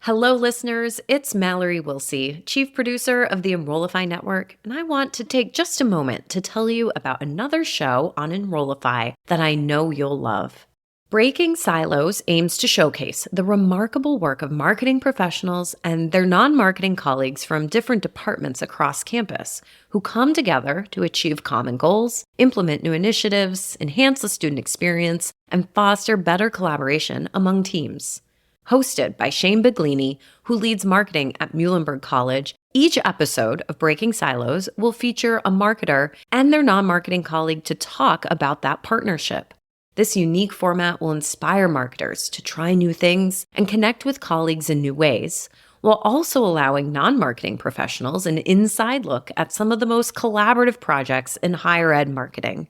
Hello, listeners. It's Mallory Wilsey, Chief Producer of the Enrollify Network, and I want to take just a moment to tell you about another show on Enrollify that I know you'll love. Breaking Silos aims to showcase the remarkable work of marketing professionals and their non-marketing colleagues from different departments across campus who come together to achieve common goals, implement new initiatives, enhance the student experience, and foster better collaboration among teams. Hosted by Shane Biglini, who leads marketing at Muhlenberg College, each episode of Breaking Silos will feature a marketer and their non-marketing colleague to talk about that partnership. This unique format will inspire marketers to try new things and connect with colleagues in new ways, while also allowing non-marketing professionals an inside look at some of the most collaborative projects in higher ed marketing.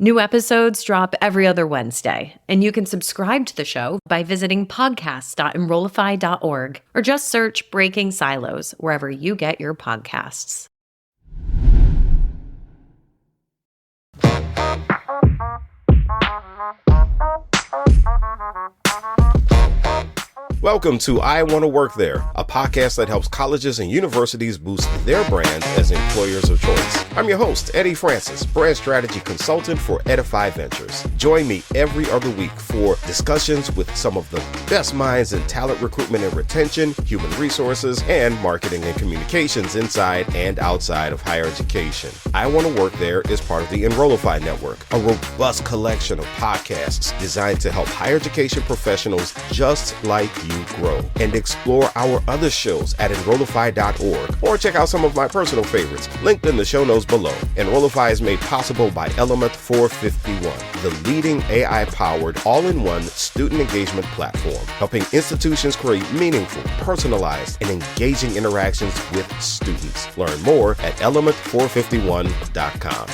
New episodes drop every other Wednesday, and you can subscribe to the show by visiting podcast.enrollify.org or just search Breaking Silos wherever you get your podcasts. Welcome to I Want to Work There, a podcast that helps colleges and universities boost their brands as employers of choice. I'm your host, Eddie Francis, brand strategy consultant for Edify Ventures. Join me every other week for discussions with some of the best minds in talent recruitment and retention, human resources, and marketing and communications inside and outside of higher education. I Want to Work There is part of the Enrollify Network, a robust collection of podcasts designed to help higher education professionals just like you grow, and explore our other shows at enrollify.org, or check out some of my personal favorites linked in the show notes below. Enrollify is made possible by Element 451, the leading AI-powered all-in-one student engagement platform, helping institutions create meaningful, personalized, and engaging interactions with students. Learn more at element451.com.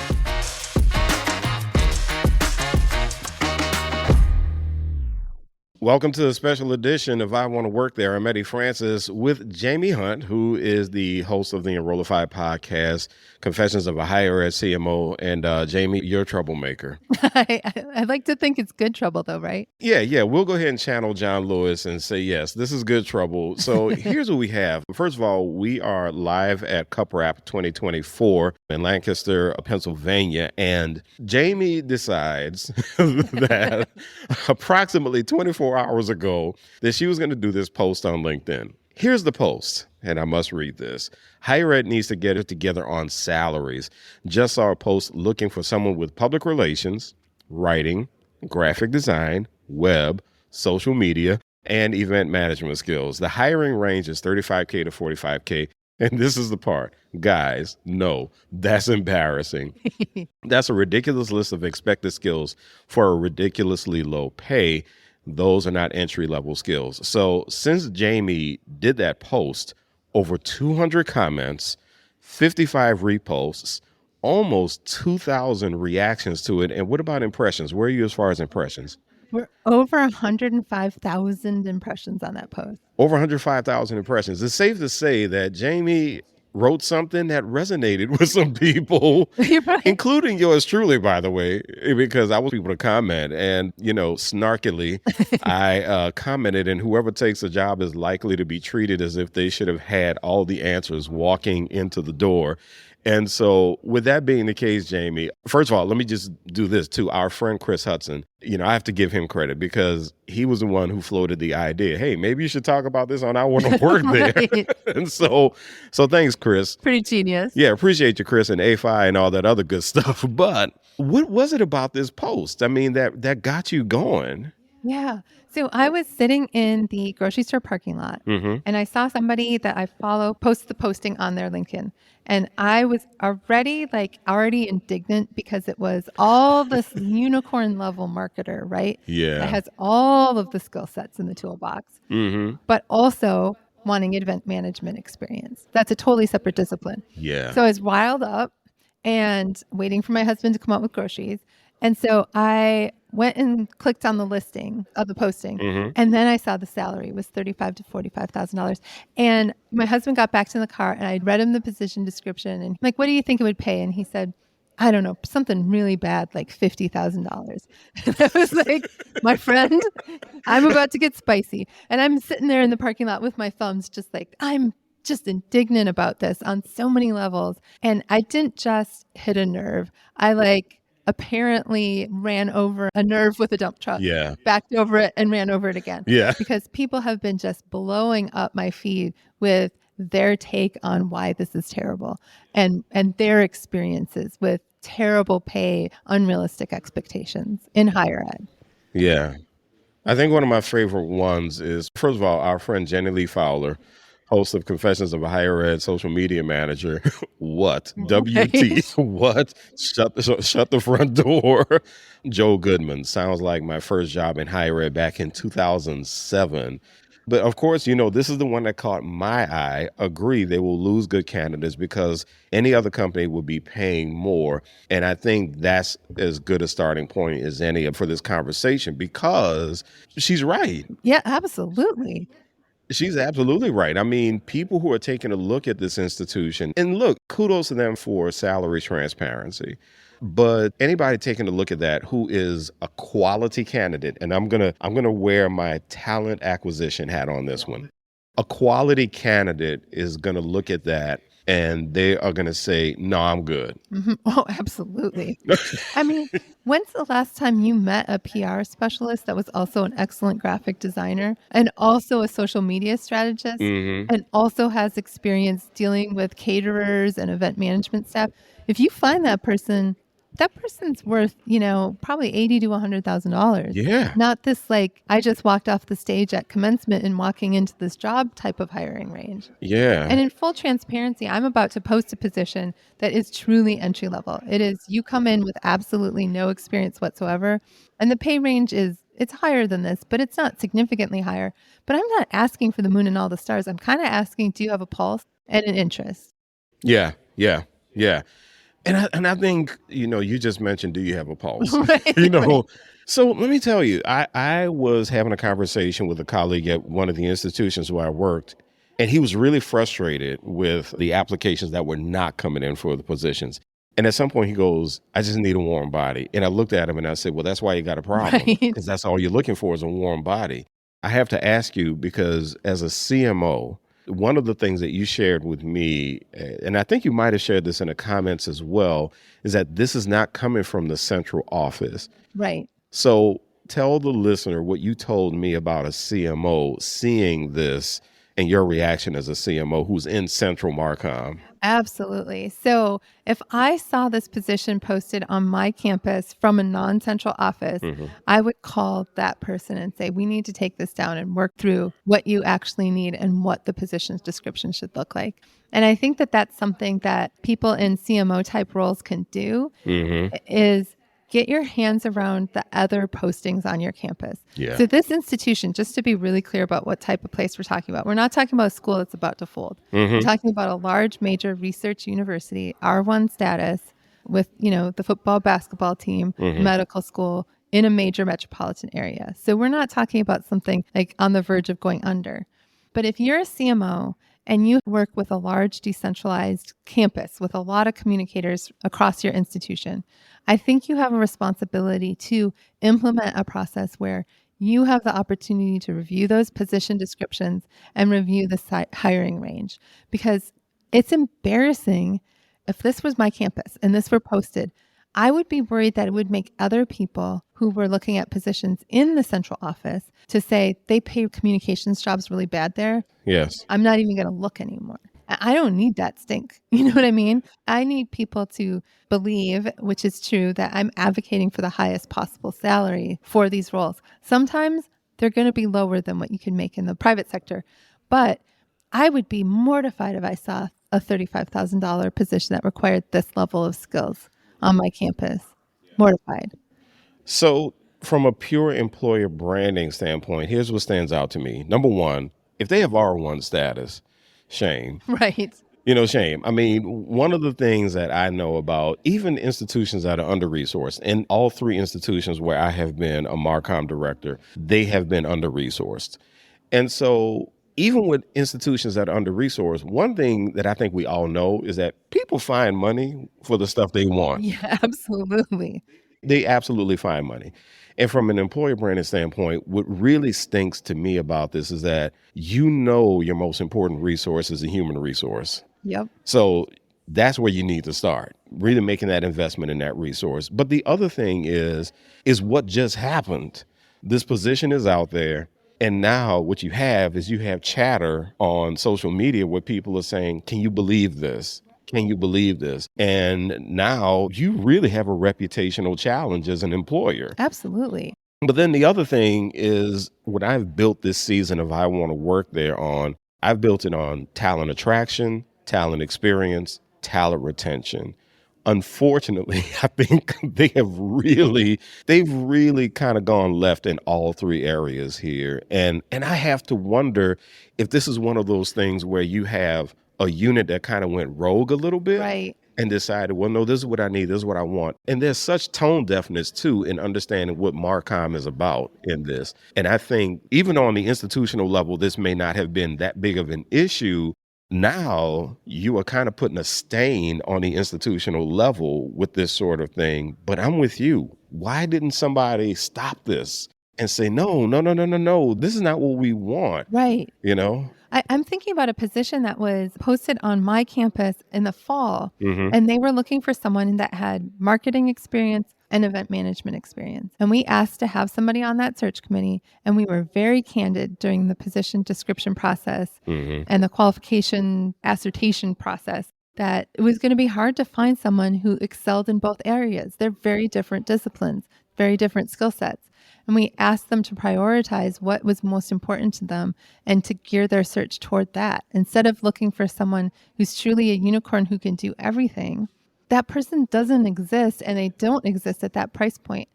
Welcome to a special edition of I Want to Work There. I'm Eddie Francis with Jaime Hunt, who is the host of the Enrollify podcast, Confessions of a Higher Ed CMO. And Jaime, you're a troublemaker. I like to think it's good trouble, though, right? Yeah. We'll go ahead and channel John Lewis and say, yes, this is good trouble. So here's what we have. First of all, we are live at CUPRAP 2024 in Lancaster, Pennsylvania. And Jaime decides that approximately 24 hours ago that she was going to do this post on LinkedIn. Here's the post, and I must read this. Higher ed needs to get it together on salaries. Just saw a post looking for someone with public relations, writing, graphic design, web, social media, and event management skills. The hiring range is $35K to $45K. And this is the part. Guys, no, that's embarrassing. That's a ridiculous list of expected skills for a ridiculously low pay. Those are not entry-level skills. So since Jaime did that post, over 200 comments, 55 reposts, almost 2,000 reactions to it. And what about impressions? Where are you as far as impressions? We're over 105,000 impressions on that post. Over 105,000 impressions. It's safe to say that Jaime wrote something that resonated with some people, Right. including yours truly, by the way, because I was people to comment. And, snarkily, I commented, and whoever takes a job is likely to be treated as if they should have had all the answers walking into the door. And so with that being the case, Jaime, first of all, let me just do this too. Our friend Chris Hudson, I have to give him credit because he was the one who floated the idea. Hey, maybe you should talk about this on I Want to Work There. Right. And so thanks, Chris. Pretty genius. Yeah, appreciate you, Chris, and AFI and all that other good stuff. But what was it about this post? I mean, that got you going. Yeah. So I was sitting in the grocery store parking lot, and I saw somebody that I follow post the posting on their LinkedIn. And I was already indignant because it was all this unicorn level marketer, right? Yeah. That has all of the skill sets in the toolbox, but also wanting event management experience. That's a totally separate discipline. Yeah. So I was riled up and waiting for my husband to come out with groceries. And so I went and clicked on the listing of the posting, and then I saw the salary was $35,000 to $45,000. And my husband got back to the car, and I read him the position description, and I'm like, what do you think it would pay? And he said, I don't know, something really bad, like $50,000. And I was like, my friend, I'm about to get spicy. And I'm sitting there in the parking lot with my thumbs, just like, I'm just indignant about this on so many levels. And I didn't just hit a nerve. I apparently ran over a nerve with a dump truck, Yeah. backed over it and ran over it again. Yeah. Because people have been just blowing up my feed with their take on why this is terrible and their experiences with terrible pay, unrealistic expectations in higher ed. Yeah. I think one of my favorite ones is, first of all, our friend Jenny Lee Fowler, host of Confessions of a Higher Ed Social Media Manager. What? WT? What? Shut the front door. Joe Goodman. Sounds like my first job in higher ed back in 2007. But of course, this is the one that caught my eye. Agree, they will lose good candidates because any other company would be paying more. And I think that's as good a starting point as any for this conversation because she's right. Yeah, absolutely. She's absolutely right. I mean, people who are taking a look at this institution, and look, kudos to them for salary transparency. But anybody taking a look at that who is a quality candidate, and I'm gonna wear my talent acquisition hat on this one. A quality candidate is gonna look at that and they are gonna say, "No, I'm good." Mm-hmm. Oh, absolutely. I mean, when's the last time you met a PR specialist that was also an excellent graphic designer and also a social media strategist and also has experience dealing with caterers and event management staff? If you find that person's worth, probably $80,000 to $100,000. Yeah. Not this I just walked off the stage at commencement and walking into this job type of hiring range. Yeah. And in full transparency, I'm about to post a position that is truly entry level. It is, you come in with absolutely no experience whatsoever. And the pay range it's higher than this, but it's not significantly higher. But I'm not asking for the moon and all the stars. I'm kind of asking, do you have a pulse and an interest? Yeah. And I think, you just mentioned, do you have a pulse? Right. So let me tell you, I was having a conversation with a colleague at one of the institutions where I worked, and he was really frustrated with the applications that were not coming in for the positions. And at some point he goes, I just need a warm body. And I looked at him and I said, well, that's why you got a problem, because that's all you're looking for is a warm body. I have to ask you, because as a CMO, one of the things that you shared with me, and I think you might have shared this in the comments as well, is that this is not coming from the central office. Right. So tell the listener what you told me about a CMO seeing this and your reaction as a CMO who's in Central Marcom. Absolutely. So if I saw this position posted on my campus from a non-central office, I would call that person and say, we need to take this down and work through what you actually need and what the position's description should look like. And I think that that's something that people in CMO type roles can do is get your hands around the other postings on your campus. Yeah. So this institution, just to be really clear about what type of place we're talking about, we're not talking about a school that's about to fold. We're talking about a large major research university, R1 status with, the football, basketball team, medical school in a major metropolitan area. So we're not talking about something like on the verge of going under. But if you're a CMO and you work with a large decentralized campus with a lot of communicators across your institution, I think you have a responsibility to implement a process where you have the opportunity to review those position descriptions and review the hiring range. Because it's embarrassing if this was my campus and this were posted, I would be worried that it would make other people who were looking at positions in the central office to say they pay communications jobs really bad there. Yes. I'm not even going to look anymore. I don't need that stink. You know what I mean? I need people to believe, which is true, that I'm advocating for the highest possible salary for these roles. Sometimes they're going to be lower than what you can make in the private sector. But I would be mortified if I saw a $35,000 position that required this level of skills on my campus. Mortified. So from a pure employer branding standpoint, here's what stands out to me. Number one, if they have R1 status, shame. Right. Shame. I mean, one of the things that I know about even institutions that are under-resourced, and all three institutions where I have been a Marcom director, they have been under-resourced. And so even with institutions that are under-resourced, one thing that I think we all know is that people find money for the stuff they want. Yeah, absolutely. They absolutely find money. And from an employer branding standpoint, what really stinks to me about this is that your most important resource is a human resource. Yep. So that's where you need to start, really making that investment in that resource. But the other thing is what just happened. This position is out there. And now what you have chatter on social media where people are saying, can you believe this? Can you believe this? And now you really have a reputational challenge as an employer. Absolutely. But then the other thing is what I've built this season of I Want to Work There on, I've built it on talent attraction, talent experience, talent retention. Unfortunately, I think they've really kind of gone left in all three areas here. And I have to wonder if this is one of those things where you have a unit that kind of went rogue a little bit. Right. And decided, well, no, this is what I need. This is what I want. And there's such tone deafness, too, in understanding what Marcom is about in this. And I think even on the institutional level, this may not have been that big of an issue. Now you are kind of putting a stain on the institutional level with this sort of thing. But I'm with you. Why didn't somebody stop this and say, no, this is not what we want? Right. I'm thinking about a position that was posted on my campus in the fall, Mm-hmm. and they were looking for someone that had marketing experience and event management experience. And we asked to have somebody on that search committee, and we were very candid during the position description process Mm-hmm. and the qualification assertion process that it was going to be hard to find someone who excelled in both areas. They're very different disciplines, very different skill sets. And we asked them to prioritize what was most important to them and to gear their search toward that. Instead of looking for someone who's truly a unicorn who can do everything, that person doesn't exist, and they don't exist at that price point.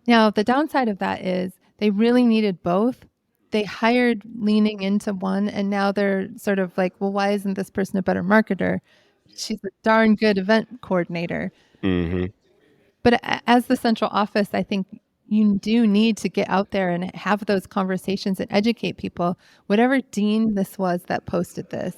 Now, the downside of that is they really needed both. They hired leaning into one, and now they're sort of like, well, why isn't this person a better marketer? She's a darn good event coordinator. Mm-hmm. But as the central office, I think you do need to get out there and have those conversations and educate people. Whatever dean this was that posted this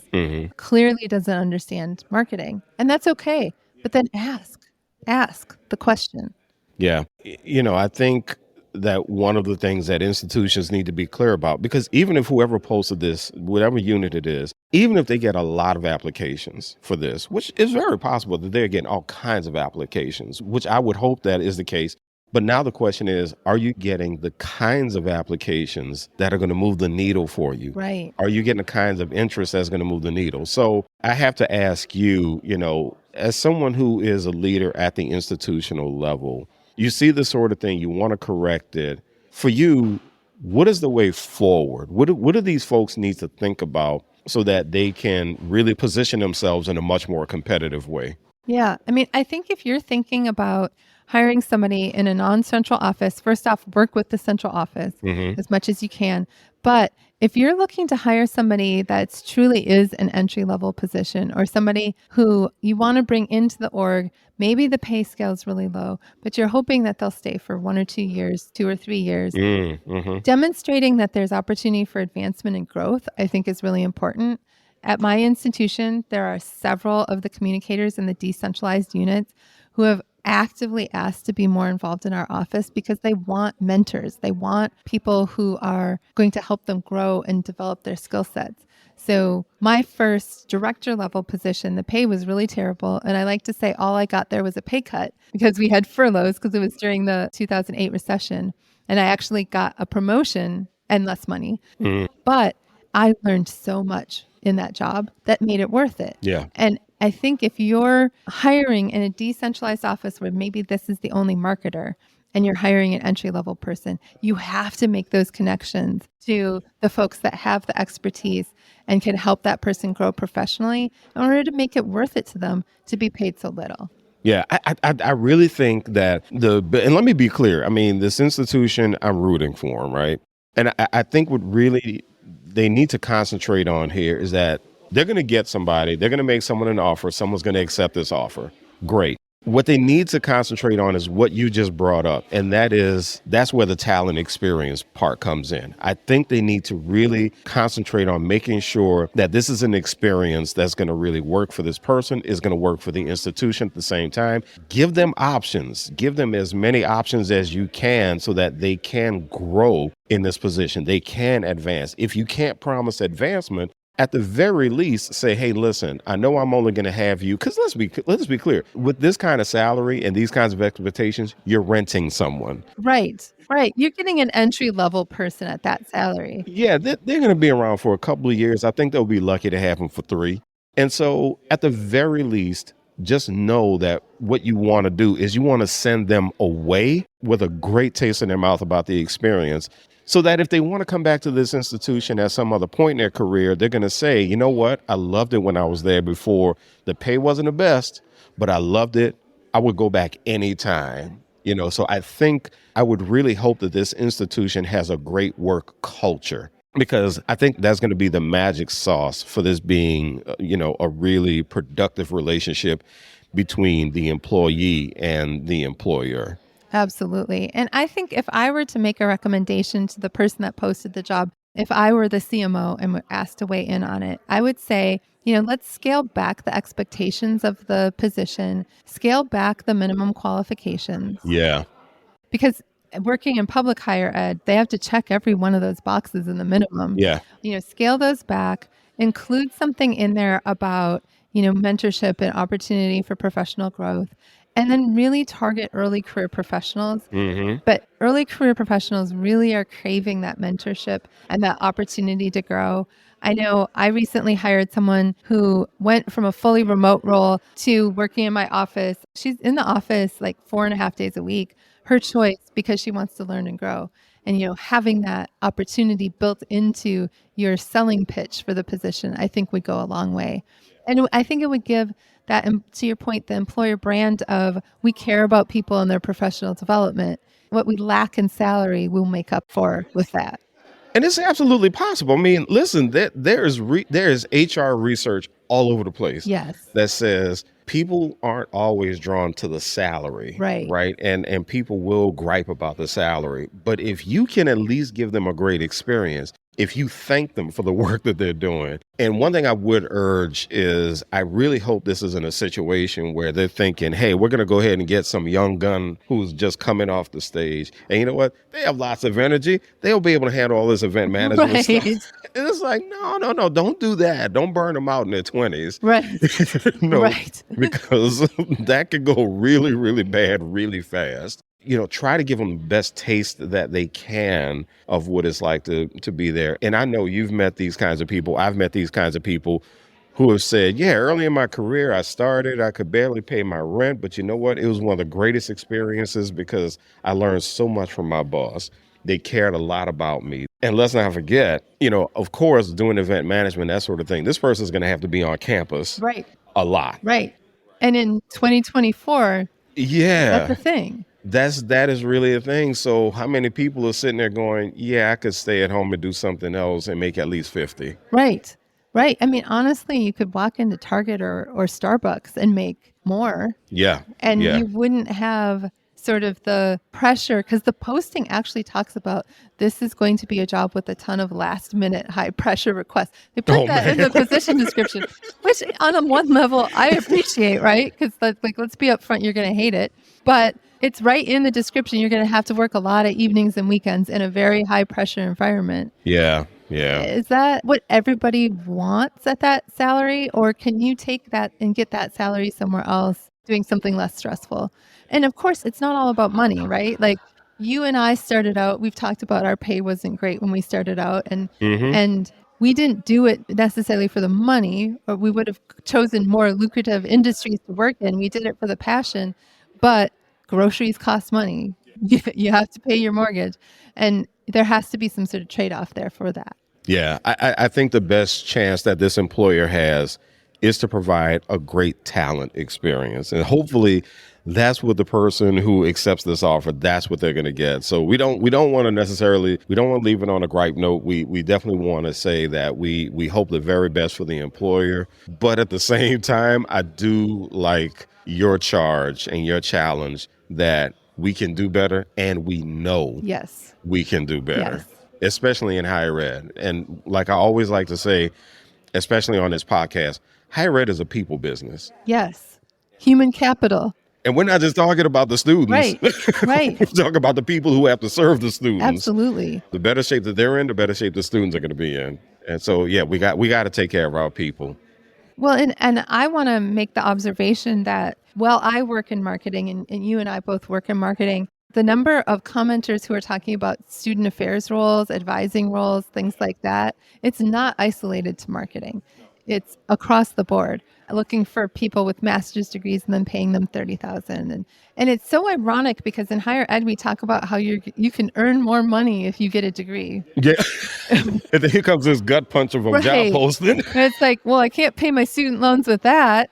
clearly doesn't understand marketing. And that's okay. But then ask the question. Yeah. I think that one of the things that institutions need to be clear about, because even if whoever posted this, whatever unit it is, even if they get a lot of applications for this, which is very possible that they're getting all kinds of applications, which I would hope that is the case. But now the question is, are you getting the kinds of applications that are going to move the needle for you? Right. Are you getting the kinds of interest that's going to move the needle? So I have to ask you, as someone who is a leader at the institutional level, you see the sort of thing, you want to correct it. For you, what is the way forward? What do these folks need to think about so that they can really position themselves in a much more competitive way? Yeah. I think if you're thinking about hiring somebody in a non-central office, first off, work with the central office as much as you can. But if you're looking to hire somebody that's truly is an entry-level position, or somebody who you want to bring into the org, maybe the pay scale is really low, but you're hoping that they'll stay for 1 or 2 years, 2 or 3 years. Demonstrating that there's opportunity for advancement and growth, I think, is really important. At my institution, there are several of the communicators in the decentralized units who have actively asked to be more involved in our office because they want mentors. They want people who are going to help them grow and develop their skill sets. So my first director level position, the pay was really terrible. And I like to say all I got there was a pay cut because we had furloughs because it was during the 2008 recession. And I actually got a promotion and less money. But I learned so much in that job that made it worth it. Yeah. And I think if you're hiring in a decentralized office where maybe this is the only marketer and you're hiring an entry-level person, you have to make those connections to the folks that have the expertise and can help that person grow professionally in order to make it worth it to them to be paid so little. Yeah, I really think that and let me be clear, this institution, I'm rooting for them, right? And I think what really they need to concentrate on here is that they're going to get somebody, they're going to make someone an offer, someone's going to accept this offer. Great. What they need to concentrate on is what you just brought up. And that's where the talent experience part comes in. I think they need to really concentrate on making sure that this is an experience that's going to really work for this person, is going to work for the institution at the same time. Give them options. Give them as many options as you can so that they can grow in this position. They can advance. If you can't promise advancement, at the very least, say, hey, listen, I know I'm only going to have you, because let's be clear, with this kind of salary and these kinds of expectations, you're renting someone. Right. You're getting an entry level person at that salary. Yeah, they're going to be around for a couple of years. I think they'll be lucky to have them for 3. And so at the very least, just know that what you want to do is you want to send them away with a great taste in their mouth about the experience, so that if they want to come back to this institution at some other point in their career, they're going to say, you know what? I loved it when I was there before. The pay wasn't the best, but I loved it. I would go back anytime. So I think I would really hope that this institution has a great work culture, because I think that's going to be the magic sauce for this being, a really productive relationship between the employee and the employer. Absolutely. And I think if I were to make a recommendation to the person that posted the job, if I were the CMO and were asked to weigh in on it, I would say, let's scale back the expectations of the position, scale back the minimum qualifications. Yeah. Because working in public higher ed, they have to check every one of those boxes in the minimum. Yeah. Scale those back, include something in there about, mentorship and opportunity for professional growth. And then really target early career professionals. Mm-hmm. But early career professionals really are craving that mentorship and that opportunity to grow. I know I recently hired someone who went from a fully remote role to working in my office. She's in the office like 4.5 days a week, her choice, because she wants to learn and grow. And, having that opportunity built into your selling pitch for the position, I think would go a long way. And I think it would give that, to your point, the employer brand of we care about people and their professional development. What we lack in salary, we'll make up for with that. And it's absolutely possible. I mean, listen, there is HR research all over the place. Yes. That says people aren't always drawn to the salary. Right. And people will gripe about the salary. But if you can at least give them a great experience, if you thank them for the work that they're doing. And one thing I would urge is I really hope this isn't a situation where they're thinking, hey, we're going to go ahead and get some young gun who's just coming off the stage. And you know what? They have lots of energy. They'll be able to handle all this event management stuff. And it's like, no, don't do that. Don't burn them out in their 20s. Right. No, right. Because that could go really, really bad really fast. Try to give them the best taste that they can of what it's like to be there. And I know you've met these kinds of people. I've met these kinds of people who have said, yeah, early in my career, I could barely pay my rent. But you know what? It was one of the greatest experiences because I learned so much from my boss. They cared a lot about me. And let's not forget, of course, doing event management, that sort of thing, this person's going to have to be on campus a lot. Right. And in 2024, yeah, that's a thing. That is really a thing. So how many people are sitting there going, yeah, I could stay at home and do something else and make at least 50? Right. I mean, honestly, you could walk into Target or Starbucks and make more. Yeah. And you wouldn't have sort of the pressure, because the posting actually talks about this is going to be a job with a ton of last minute high pressure requests. They put that in the position description, which on a one level I appreciate, right? Because let's be upfront, you're going to hate it. But it's right in the description. You're going to have to work a lot of evenings and weekends in a very high pressure environment. Yeah. Is that what everybody wants at that salary? Or can you take that and get that salary somewhere else doing something less stressful? And of course, it's not all about money, right? Like you and I started out, we've talked about our pay wasn't great when we started out. And we didn't do it necessarily for the money, or we would have chosen more lucrative industries to work in. We did it for the passion. But groceries cost money. You have to pay your mortgage. And there has to be some sort of trade-off there for that. Yeah, I think the best chance that this employer has is to provide a great talent experience. And hopefully that's what the person who accepts this offer, that's what they're going to get. So we don't want to leave it on a gripe note. We definitely want to say that we hope the very best for the employer. But at the same time, I do like your charge and your challenge that we can do better, and we know we can do better, especially in higher ed. And like I always like to say, especially on this podcast, higher ed is a people business. Yes. Human capital. And we're not just talking about the students. Right. We're talking about the people who have to serve the students. Absolutely. The better shape that they're in, the better shape the students are going to be in. And so, yeah, we got to take care of our people. Well, and I want to make the observation that, well, I work in marketing and you and I both work in marketing. The number of commenters who are talking about student affairs roles, advising roles, things like that, it's not isolated to marketing. It's across the board, looking for people with master's degrees and then paying them $30,000. And it's so ironic because in higher ed, we talk about how you can earn more money if you get a degree. Yeah. And then here comes this gut punch of a job posting. And it's like, well, I can't pay my student loans with that.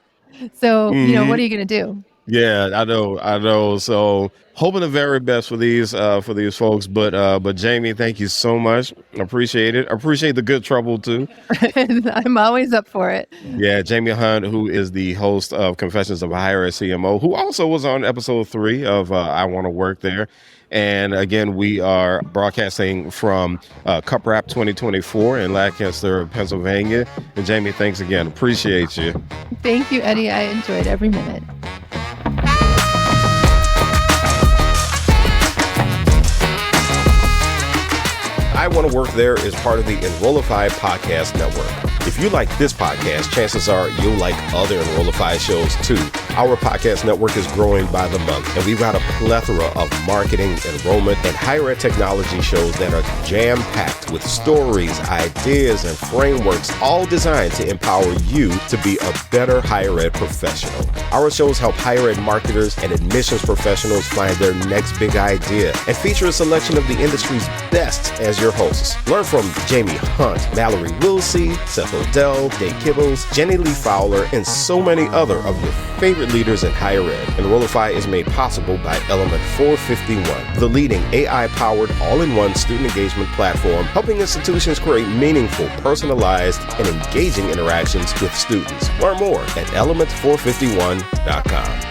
So, what are you going to do? Yeah, I know. So hoping the very best for these folks. But Jaime, thank you so much. Appreciate it. Appreciate the good trouble too. I'm always up for it. Yeah, Jaime Hunt, who is the host of Confessions of a Higher Ed CMO, who also was on episode 3 of I Want to Work There. And again, we are broadcasting from CUPRAP 2024 in Lancaster, Pennsylvania. And Jaime, thanks again. Appreciate you. Thank you, Eddie. I enjoyed every minute. I Want to Work There is part of the Enrollify Podcast Network. If you like this podcast, chances are you'll like other Enrollify shows too. Our podcast network is growing by the month, and we've got a plethora of marketing, enrollment, and higher ed technology shows that are jam-packed with stories, ideas, and frameworks, all designed to empower you to be a better higher ed professional. Our shows help higher ed marketers and admissions professionals find their next big idea and feature a selection of the industry's best as your hosts. Learn from Jaime Hunt, Mallory Wilsey, Seth Odell, Dave Kibbles, Jenny Lee Fowler, and so many other of your favorite leaders in higher ed. Enrollify is made possible by Element 451, the leading AI-powered all-in-one student engagement platform, helping institutions create meaningful, personalized, and engaging interactions with students. Learn more at element451.com.